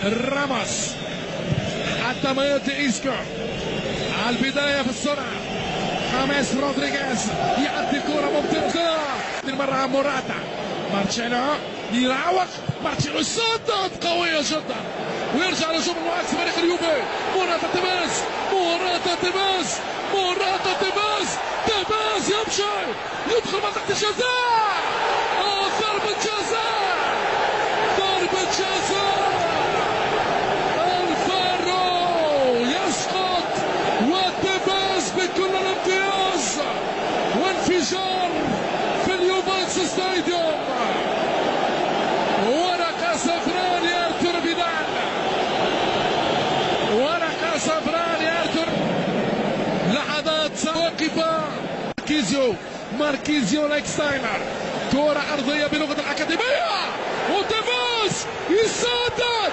راموس حتى ما يأتي إيسكو على البداية في السرعة. خامس رودريغيز يعدي كرة ممتازة المرة موراتا. مارتشيلو يراوغ، مارتشيلو يصدد قوية جدا ويرجع لهجوم المعاكس فريق اليوفي. موراتا تيباز، موراتا تيباز، موراتا تيباز، تيباز يمشي يدخل منطقة الجزاء. ضربة جزاء، ضربة جزاء. الفارو يسقط وتيباز بكل الامتياز وانفجار في اليوفنتوس ستاديوم. ورقة صفراء لأرتور فيدال، ورقة صفراء لأرتور. لحظات واقفة. ماركيزيو لايكستاينر، كرة أرضية بلغة الأكاديمية وتيباز يسدد.